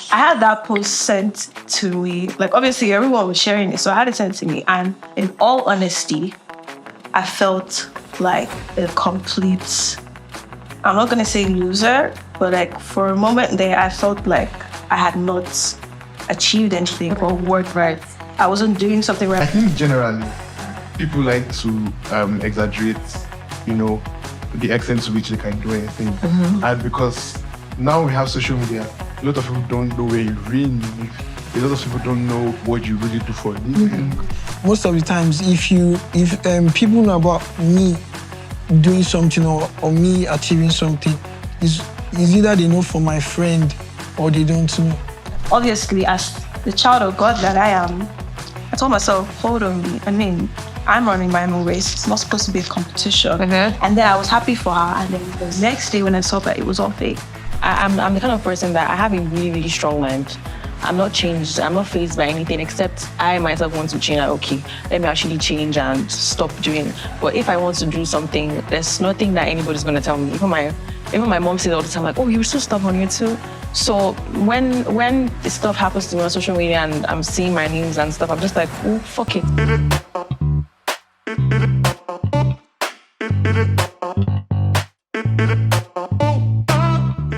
I had that post sent to me. Like, obviously, everyone was sharing it, so I had it sent to me. And in all honesty, I felt like a complete, I'm not going to say loser, but like for a moment there, I felt like I had not achieved anything or worked right. I wasn't doing something right. I think generally, people like to exaggerate, the extent to which they can do anything. Mm-hmm. And because now we have social media, a lot of people don't know where you really live. A lot of people don't know what you really do for a living. Mm-hmm. Most of the times, if people know about me doing something or me achieving something, is either they know from my friend or they don't know. Obviously, as the child of God that I am, I told myself, hold on, I'm running my own race. It's not supposed to be a competition. Mm-hmm. And then I was happy for her. And then the next day when I saw that it was all fake. I'm the kind of person that I have a really, really strong mind. I'm not changed. I'm not fazed by anything except I myself want to change. Like, okay, let me actually change and stop doing. But if I want to do something, there's nothing that anybody's going to tell me. Even my mom says all the time, like, oh, you're so stubborn, you too. So when this stuff happens to me on social media and I'm seeing my news and stuff, I'm just like, oh, fuck it.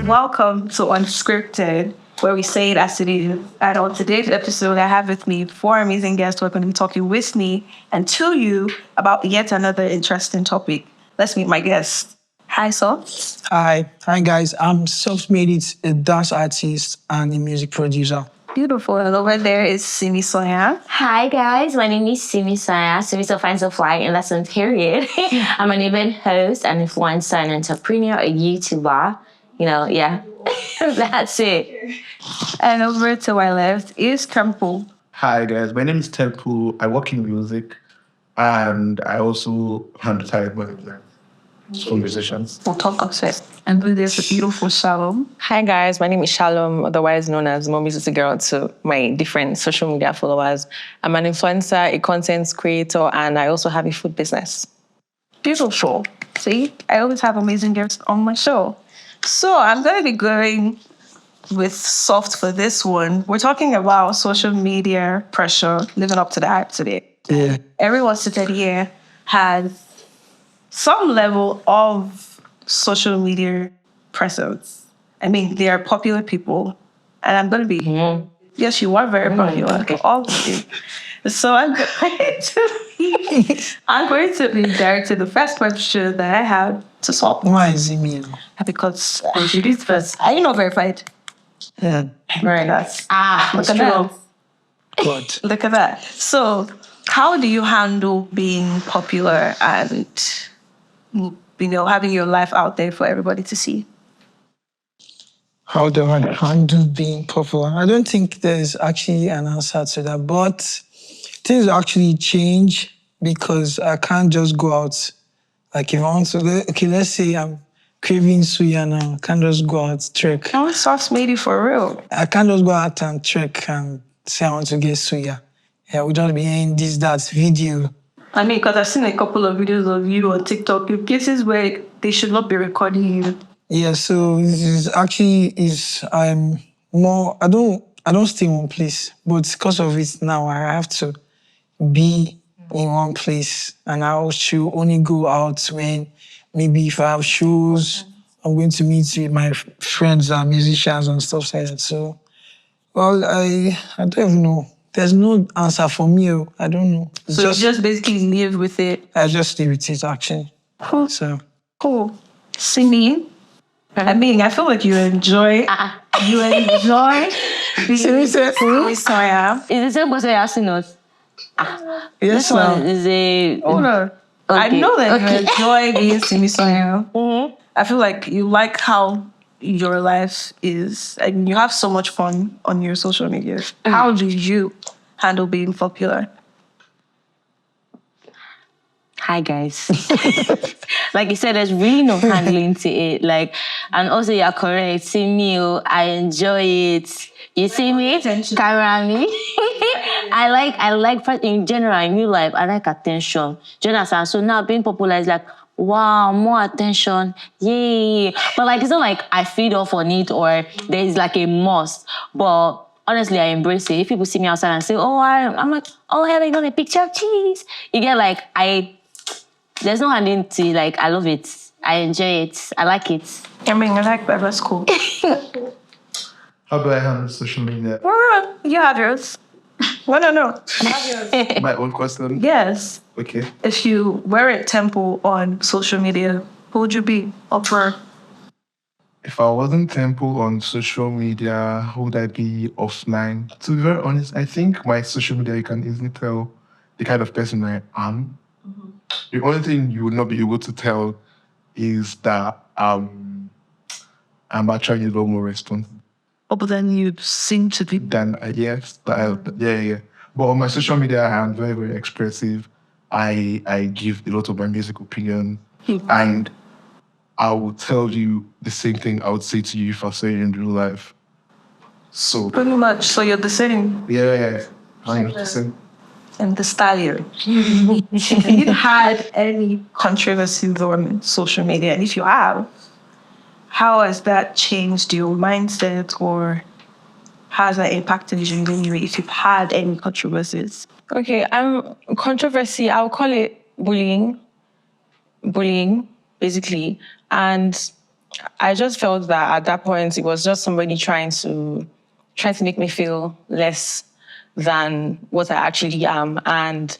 Welcome to Unscripted, where we say it as it is. And on today's episode, I have with me 4 amazing guests who are going to be talking with me and to you about yet another interesting topic. Let's meet my guests. Hi, Soft. Hi guys. I'm SoftMadeIt, a dance artist and a music producer. Beautiful. And over there is Simisanya. Hi guys, my name is Simisanya. Simi so fine so fly in lesson period. I'm an event host, an influencer, an entrepreneur, a YouTuber. Yeah. That's it. And over to my left is Temple. Hi guys, my name is Temple. I work in music and I also handle talent management for musicians. We'll talk of it. And then there's the beautiful Shalom. Hi guys, my name is Shalom, otherwise known as Mommy's Little Girl to my different social media followers. I'm an influencer, a content creator, and I also have a food business. Beautiful. See, I always have amazing guests on my show. So I'm going to be going with Soft for this one. We're talking about social media pressure, living up to the hype today. Yeah. Everyone seated here has some level of social media presence. I mean, they are popular people. And I'm going to be, yes, you are very popular, all of you. So I'm going to be direct to the first question that I have to solve. Why is it me? Because it is first. Are you not verified? Yeah. Very nice. Look at that. God. Look at that. So how do you handle being popular and, having your life out there for everybody to see? How do I handle being popular? I don't think there's actually an answer to that, but things actually change because I can't just go out. Like if I want to, let's say I'm craving suya now, I can't just go out trek. Oh, SoftMadeIt for real. I can't just go out and trek and say I want to get suya. Yeah, we don't be hearing that video. I mean, because I've seen a couple of videos of you on TikTok in cases where they should not be recording you. Yeah, so I'm more, I don't stay in one place, but because of it now, I have to be in one place, and I should only go out when maybe if I have shows, I'm going to meet with my friends and musicians and stuff like that. So, well, I don't even know. There's no answer for me. I don't know. So you just basically live with it? I just live with it, actually. Cool. So. Cool. Singing? I mean, I feel like you enjoy being Simisanya. Is the same person you're asking us? Yes, this one is a... Hold on. Okay. I know that you enjoy being Simisanya. Mm-hmm. I feel like you like how your life is, and you have so much fun on your social media. Mm. How do you handle being popular? Hi guys. Like you said, there's really no handling to it. And also you're correct. See me, I enjoy it. You see me? Camera me. I like in general in real life, I like attention. Do you understand? So now being popular is like, wow, more attention, yay. But like, it's not like I feed off on it or there's like a must. But honestly, I embrace it. If people see me outside and say, oh, I'm like, oh, hey, you got a picture of cheese. You get like, there's no handing to, like, I love it. I enjoy it. I like it. I mean, I like that. That's cool. How do I handle social media? You have yours. Well, no. My own question? Yes. Okay. If you weren't Temple on social media, who would you be? Upper? If I wasn't Temple on social media, who would I be offline? To be very honest, I think my social media, you can easily tell the kind of person I am. The only thing you would not be able to tell is that I'm actually a little more responsible. Oh, but then you seem to be. Than yes, yeah. But on my social media, I am very, very expressive. I give a lot of my music opinion, and I will tell you the same thing I would say to you if I say it in real life. So Pretty much. So you're the same. yeah, 100%. And the stallion. Have you had any controversies on social media? And if you have, how has that changed your mindset or how has that impacted you in any way if you've had any controversies? Okay, controversy, I'll call it bullying, basically. And I just felt that at that point, it was just somebody trying to make me feel less than what I actually am. And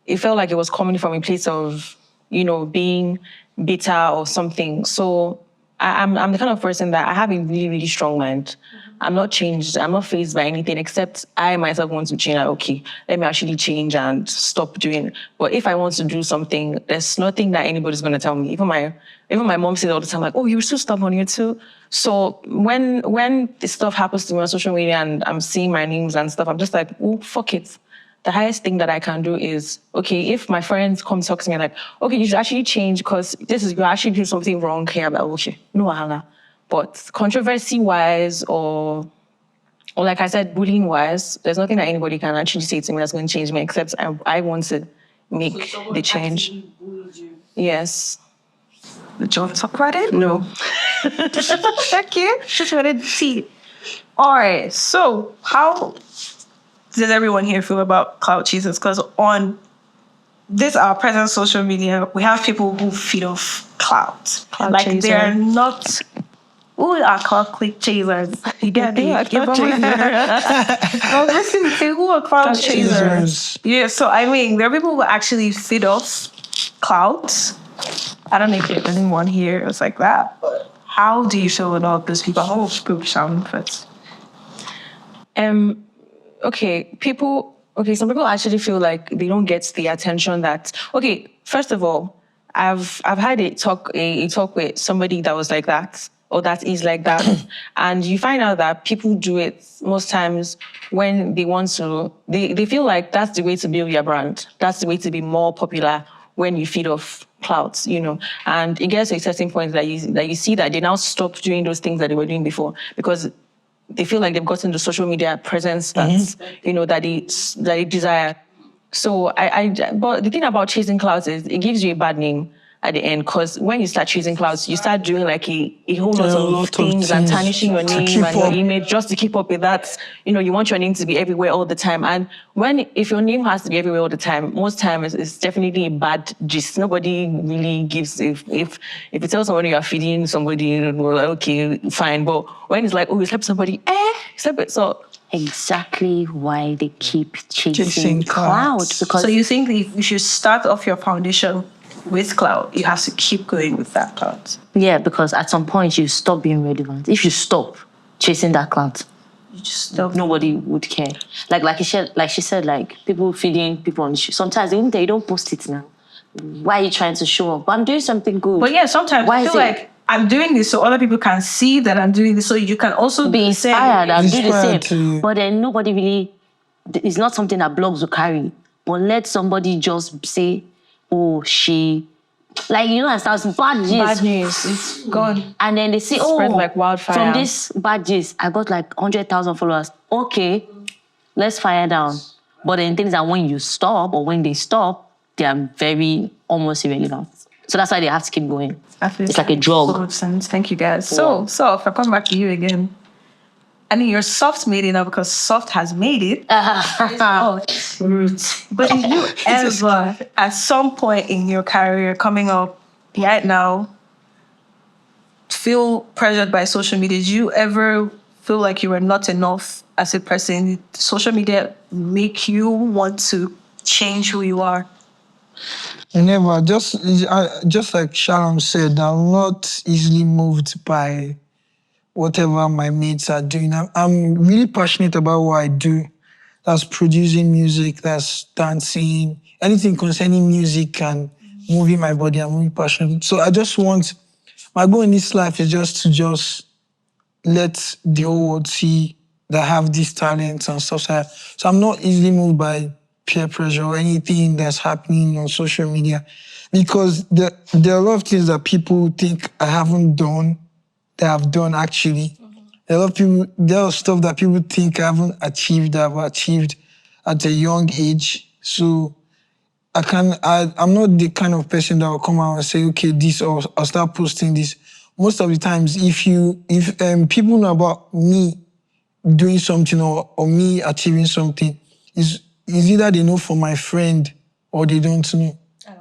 it felt like it was coming from a place of, being bitter or something. So I'm the kind of person that I have a really, really strong mind. I'm not changed. I'm not fazed by anything except I myself want to change. Like, okay, let me actually change and stop doing. But if I want to do something, there's nothing that anybody's going to tell me. Even my mom says all the time, like, oh, you're so stubborn, you too. So when this stuff happens to me on social media and I'm seeing my names and stuff, I'm just like, oh, fuck it. The highest thing that I can do is, okay, if my friends come talk to me like, okay, you should actually change because you're actually doing something wrong here. But okay, no wahala. But controversy-wise or like I said, bullying-wise, there's nothing that anybody can actually say to me that's going to change me except I want to make the change. Yes. Do you want to talk about it? No. Thank you. Just wanted to see. All right. So how does everyone here feel about clout chasers? Because on this, our present social media, we have people who feed off clout. Like chaser. they're not... Who are clout chasers? You get me? Well, listen, say who are clout chasers? Yeah, so I mean, there are people who actually feed off clout. I don't know if there's anyone here who's like that. But how do you feel about those people? How will people sound first? Some people actually feel like they don't get the attention that, okay, first of all, I've had a talk with somebody that was like that, or that is like that. And you find out that people do it most times when they want to, they feel like that's the way to build your brand. That's the way to be more popular when you feed off clouds, And it gets to a certain point that you see that they now stop doing those things that they were doing before because they feel like they've gotten the social media presence that, that they desire. So but the thing about chasing clouds is it gives you a bad name at the end, because when you start chasing clouds, you start doing like a whole lot of things and tarnishing your name and your image just to keep up with that. You want your name to be everywhere all the time. And if your name has to be everywhere all the time, most times it's definitely a bad gist. Nobody really gives, if you tell somebody you're feeding somebody, well, okay, fine. But when it's like, oh, you slept somebody, slept it. So exactly why they keep chasing cloud. Because so you think if you should start off your foundation with clout, you have to keep going with that clout. Yeah, because at some point you stop being relevant. If you stop chasing that clout, you just stop. Nobody would care. Like she said, like people feeding people on the shoe. Sometimes they don't post it now. Why are you trying to show up? But I'm doing something good. But yeah, sometimes I feel like I'm doing this so other people can see that I'm doing this, so you can also be inspired and do the same. Too. But then nobody really, it's not something that blogs will carry. But let somebody just say, oh, she, like, and start bad news. Bad news, it's gone. And then they say, spread like wildfire. From this bad news, I got like 100,000 followers. Okay, let's fire down. But then things that when you stop or when they stop, they are very almost irrelevant. So that's why they have to keep going. It's like a drug. Of sense. Thank you, guys. So if I come back to you again, I mean, you're soft made it now because soft has made it. But did you ever, at some point in your career coming up right now, feel pressured by social media? Did you ever feel like you were not enough as a person? Did social media make you want to change who you are? Never. Just like Shalom said, I'm not easily moved by whatever my mates are doing. I'm really passionate about what I do. That's producing music, that's dancing, anything concerning music and moving my body. I'm really passionate. So I just want, my goal in this life is just to let the whole world see that I have these talents and stuff like that. So I'm not easily moved by peer pressure or anything that's happening on social media, because there are a lot of things that people think I haven't done that I've done actually. A lot of people, there are stuff that people think I haven't achieved that I've achieved at a young age. So I'm not the kind of person that will come out and say, okay, this, or I'll start posting this. Most of the times, if people know about me doing something or me achieving something, is either they know from my friend or they don't know.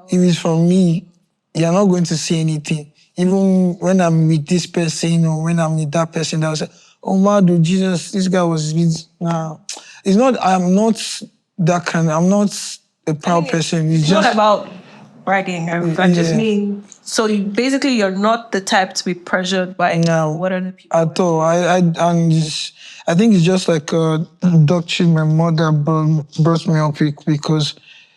If it's from me, you're not going to see anything. Even when I'm with this person or when I'm with that person, they'll say, oh, Madu, Jesus, this guy was with... Nah. It's not, I'm not that kind, I'm not a proud person. It's just... not about bragging. I just mean, so you're not the type to be pressured by what other people at all. I think it's just like a doctrine my mother brought me up with, because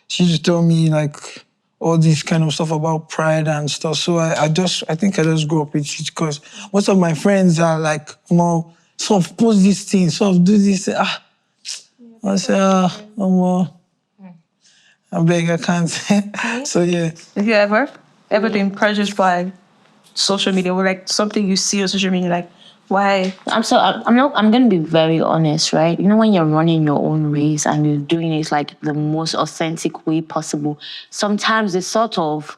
she used to tell me like all this kind of stuff about pride and stuff. So I think I just grew up with it, because most of my friends are like, more sort of post these things, sort of do this. I say, I beg, I can't. So yeah. Have you ever been pressured by social media, or like something you see on social media, like why? I'm gonna be very honest, right? You know, when you're running your own race and you're doing it like the most authentic way possible, sometimes it's sort of,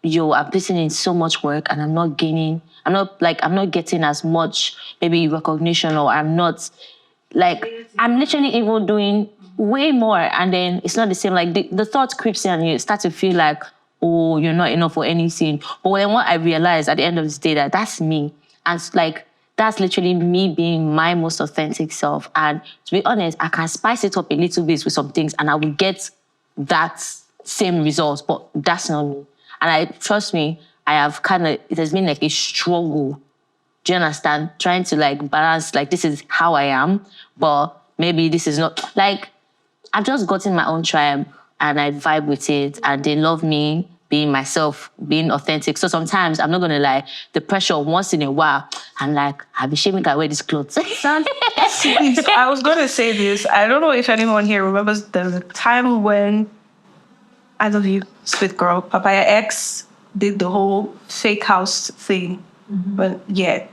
I'm putting in so much work and I'm not getting as much maybe recognition, or I'm literally even doing way more, and then it's not the same. Like the thought creeps in and you start to feel like, oh, you're not enough for anything. But then what I realized at the end of the day, that's me. And like, that's literally me being my most authentic self. And to be honest, I can spice it up a little bit with some things and I will get that same result, but that's not me. And trust me, it has been like a struggle. Do you understand? Trying to like balance, like this is how I am, but maybe this is not, like, I've just gotten my own tribe and I vibe with it and they love me being myself, being authentic. So sometimes, I'm not gonna lie, the pressure once in a while, I'm like, I'll be shaming I wear this clothes. So I was gonna say this. I don't know if anyone here remembers the time when, I love you, sweet girl, Papaya X did the whole fake house thing. But yeah.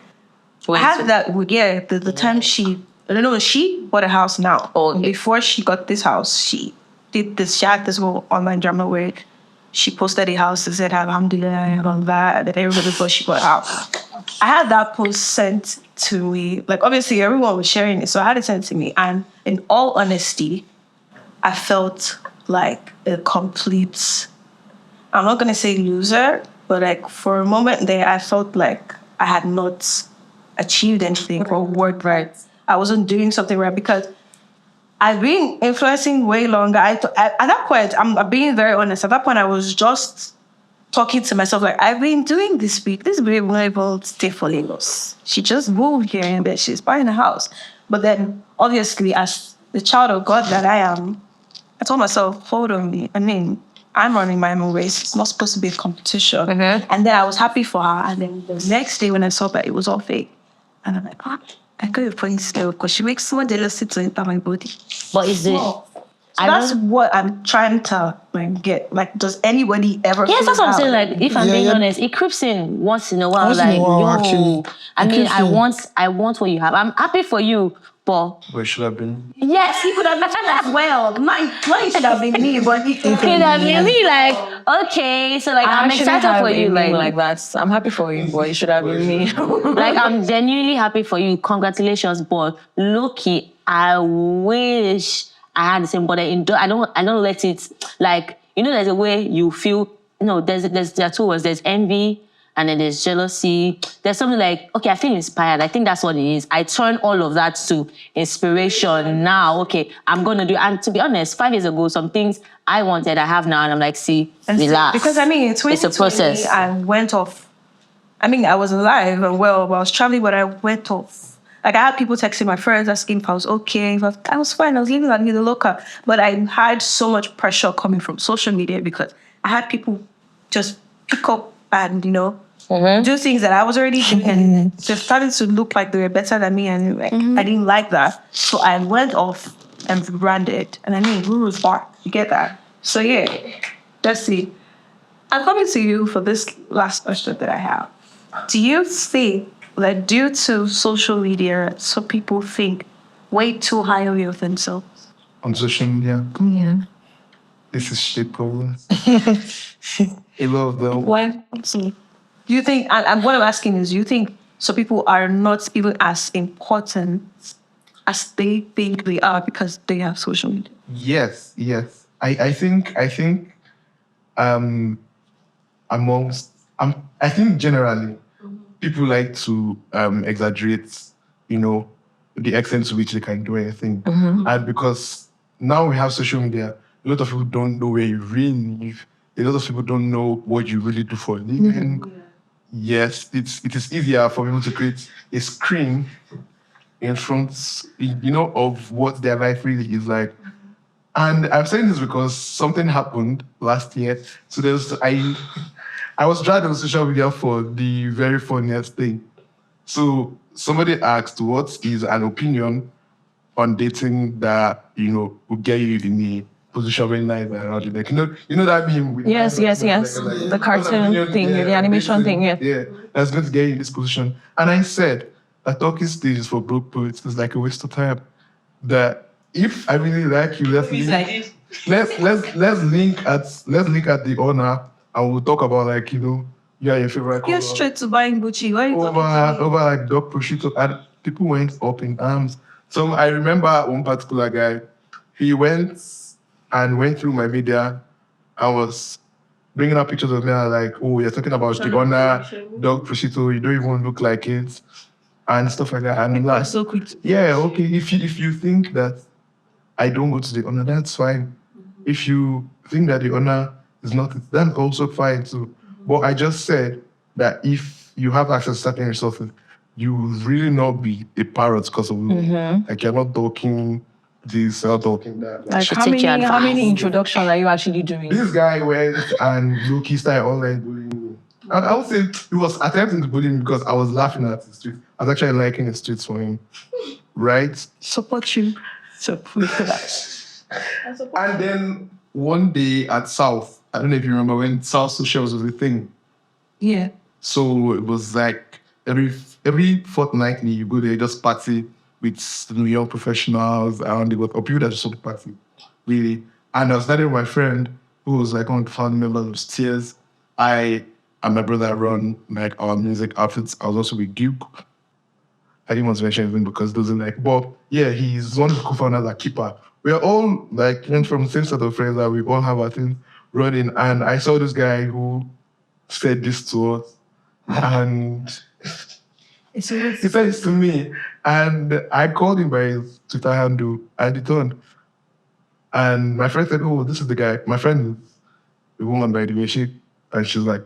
I had that, the time she bought a house now. Oh, okay. Before she got this house, she had this whole online drama where she posted a house and said, Alhamdulillah, and all that everybody thought she got a house. I had that post sent to me. Like, obviously, everyone was sharing it, so I had it sent to me. And in all honesty, I felt like a complete, I'm not going to say loser, but like for a moment there, I felt like I had not achieved anything or worked right. I wasn't doing something right, because I've been influencing way longer. At that point, I'm being very honest. At that point, I was just talking to myself like, I've been doing this week. This babe will able to stay for Lagos. She just moved here and then she's buying a house. But then, obviously, as the child of God that I am, I told myself, hold on, I'm running my own race. It's not supposed to be a competition. Mm-hmm. And then I was happy for her. And then the next day when I saw that it was all fake, and I'm like, I got your point still, because she makes someone jealousy to enter my body. But is it? So that's what I'm trying to get. Like, does anybody ever? Yes, that's what I'm saying. Like, if I'm being honest, it creeps in once in a while. Once in a while, actually. I want what you have. I'm happy for you, But But it should have been. yes, he could have done as well. Mine should have been me, but it could have been me. Like, okay, so like I'm actually excited have for a you. name like that. I'm happy for you, but it should have been me. Like I'm genuinely happy for you. Congratulations, but low-key, I wish I had the same. But I don't let it like there's a way you feel. There are two words. There's envy. And then there's jealousy. There's something like, okay, I feel inspired. I think that's what it is. I turn all of that to inspiration now. Okay, I'm going to do. And to be honest, 5 years ago, some things I wanted, I have now. And I'm like, relax. Because in 2020, it's a process. I went off. I was alive and well, but I was traveling, but I went off. Like, I had people texting my friends, asking if I was okay. I was fine. I was living like the local. But I had so much pressure coming from social media because I had people just pick up and, do things that I was already doing. And they started to look like they were better than me. And I didn't like that. So I went off and rebranded. And Ruru's back. You get that? So, yeah, let's see. I'm coming to you for this last question that I have. Do you think that due to social media, some people think way too highly of themselves? On social media? Yeah. This is shit problems. A lot of them. Why? Do you think, and what I'm asking is, do you think some people are not even as important as they think they are because they have social media? Yes. I think I think generally people like to exaggerate, the extent to which they can do anything. And because now we have social media, a lot of people don't know where you really live. A lot of people don't know what you really do for a living. Yes, it is easier for people to create a screen in front, of what their life really is like. And I'm saying this because something happened last year. So I was dragged on social media for the very funniest thing. So somebody asked, what is an opinion on dating that, will get you in the position very nice and all that. You know that meme? With Yes. The cartoon thing, the animation thing, yeah. Yeah, that's going to get you in this position. And I said, a talking stage is for broke poets. It's like a waste of time. That if I really like you, let's link at the honor and we'll talk about your favorite color. You're straight to buying Gucci. Why are you talking to me? Over like dog prosciutto, and people went up in arms. So I remember one particular guy, he went through my media. I was bringing up pictures of me and like, oh, you're talking about the honor, dog prosciutto, you don't even look like it, and stuff like that. And I'm like, so quick. yeah, okay, if you think that I don't go to the honor, that's fine. If you think that the honor is not, that's also fine too. But I just said that if you have access to certain resources, you will really not be a parrot because of like you're not talking this, you're not talking that. Like how many introductions are you actually doing? This guy went and Loki started online bullying me. And I would say he was attempting to bully me because I was laughing at the street. I was actually liking the streets for him. Right? Support you. So and then one day at South, I don't know if you remember when South Socials was a thing. Yeah. So it was like every fortnightly you go there, just party with New York professionals around the world, or people that just party, really. And I was starting with my friend who was like one of the founding members of Steers. I and my brother run like our music outfits. I was also with Duke. I didn't want to mention anything because those are like, but yeah, he's one of the co-founders at Keeper. We are all like from the same set of friends that we all have our things running. And I saw this guy who said this to us, and he said this to me, and I called him by his Twitter handle, and he turned. And my friend said, oh, this is the guy. My friend is a woman, by the way, she's like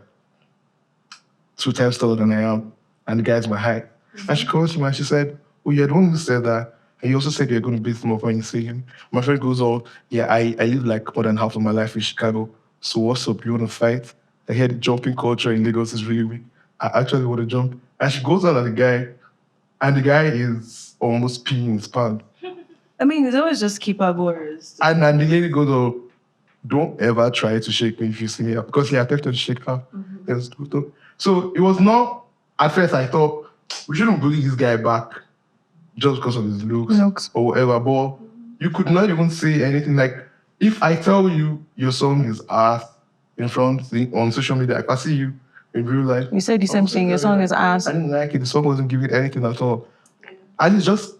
2 times taller than I am, and the guy's my height. And she calls him and she said, oh, you're the one who said that. And you also said you're going to beat him up when you see him. My friend goes, oh, yeah, I live like more than half of my life in Chicago. So what's up? You want to fight? I hear the jumping culture in Lagos is really weak. I actually want to jump. And she goes out at the guy, and the guy is almost peeing his pants. I mean, it's always just Keeper goers. And the lady goes, oh, don't ever try to shake me if you see me, because he attempted to shake her. So it was not, at first I thought, we shouldn't bully this guy back. just because of his looks or whatever. But you could not even say anything. Like, if I tell you your song is ass in front on social media, I can see you in real life. You said the same thing. Your song is ass. I didn't like it. The song wasn't giving anything at all. And it's just,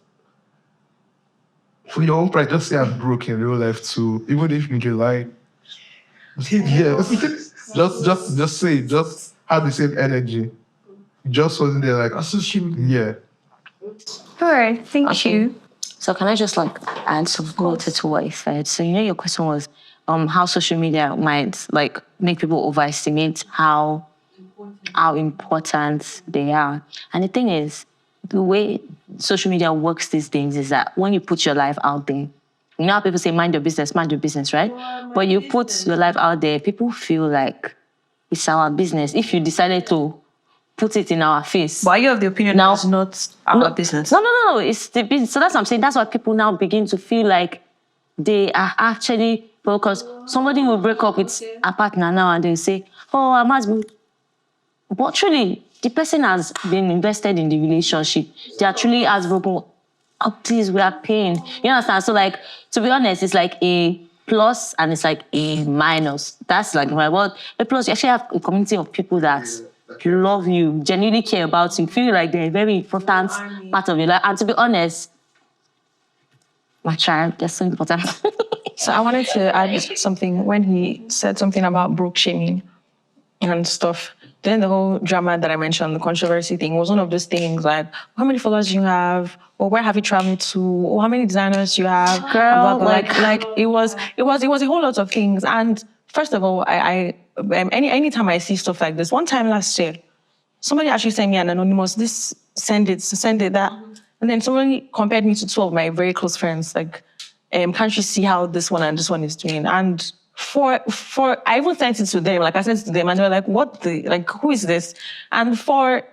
for your own pride, just say I'm broke in real life too. Even if you can lie. Yes. just say it. Just have the same energy. Just wasn't there like, yeah. All right, thank you. So can I just like add some water to what you said? So your question was how social media might like make people overestimate how important they are. And the thing is, the way social media works these days is that when you put your life out there, you know how people say mind your business, right? But you put your life out there, people feel like it's our business. If you decided to put it in our face. But are you of the opinion now, it's not our business? No. It's the business. So that's what I'm saying. That's why people now begin to feel like they are actually focused. Somebody will break up with a partner now and they'll say, oh, I must be. But truly, the person has been invested in the relationship. They actually has broken. Oh, please, we are paying. You understand? So, like, to be honest, it's like a plus and it's like a minus. That's like my word. A plus, you actually have a community of people that love you, genuinely care about you, feel like they're a very important part of your life. And to be honest, my child, they're so important. So I wanted to add something when he said something about broke shaming and stuff. Then the whole drama that I mentioned, the controversy thing, was one of those things like, how many followers do you have? Or where have you traveled to? Or how many designers you have? Girl, like it was a whole lot of things. And first of all, anytime I see stuff like this, one time last year, somebody actually sent me an anonymous, send it, that. And then somebody compared me to two of my very close friends. Like, can't you see how this one and this one is doing? And for I even sent it to them. Like, I sent it to them and they were like, who is this? And for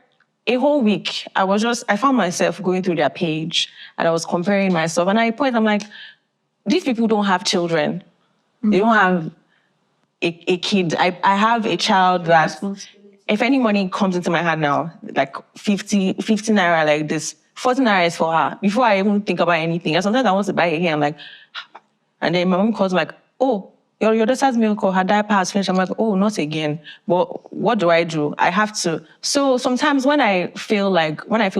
a whole week, I found myself going through their page and I was comparing myself. And I'm like, these people don't have children. They don't have a kid. I have a child that, if any money comes into my hand now, like 50 naira like this, 40 naira is for her. Before I even think about anything. And sometimes I want to buy a hair. I'm like, and then my mom calls me like, oh, your daughter's milk or her diaper has finished. I'm like, oh, not again. But what do? I have to. So sometimes when I feel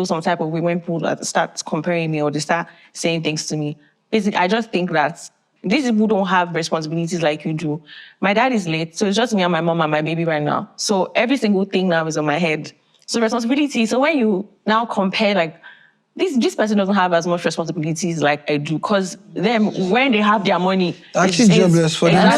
some type of way, when people start comparing me or they start saying things to me, basically, I just think that these people don't have responsibilities like you do. My dad is late, so it's just me and my mom and my baby right now. So every single thing now is on my head. So responsibility. So when you now compare, like, this person doesn't have as much responsibilities like I do, because them, when they have their money, actually jobless for them.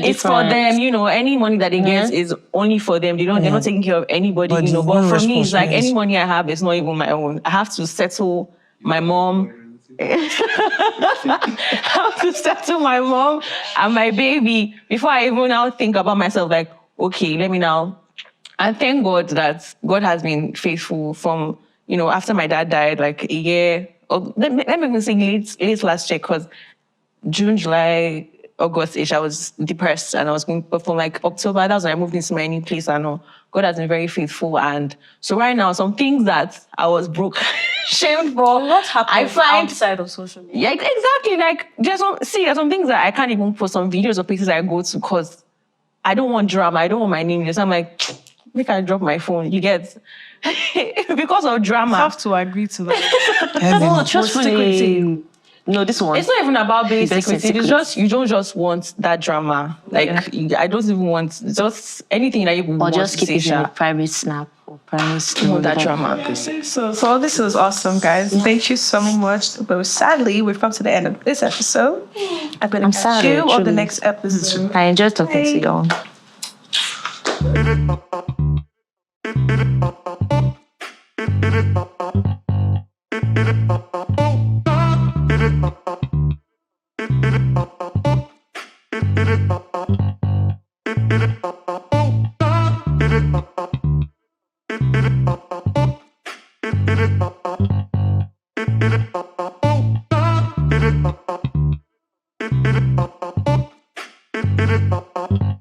It's for them, any money that they get is only for them. They're not taking care of anybody, But for me, it's like any money I have is not even my own. I have to settle my mom. I have to settle my mom and my baby before I even now think about myself, like, okay, let me now. And thank God that God has been faithful from, after my dad died, like a year, or let me even say late last year, because June, July, August-ish, I was depressed and I was going, but from like October, that's when I moved into my new place. I know God has been very faithful. And so right now, some things that I was broke, shamed for, what happens outside of social media? Yeah, exactly. Like, there's some things that I can't even post some videos of places I go to because I don't want drama. I don't want my name. So I'm like, make I drop my phone. You get, because of drama. I have to agree to that. No, truthfully. No, this one. It's not even about being secretive. It's just, you don't just want that drama. Like, I don't even want just anything that you want to say. Or just keep it in a private snap or private story. That drama. So this was awesome, guys. Thank you so much. But sadly, we've come to the end of this episode. I'm going to catch you on the next episode. I enjoyed talking to you all. It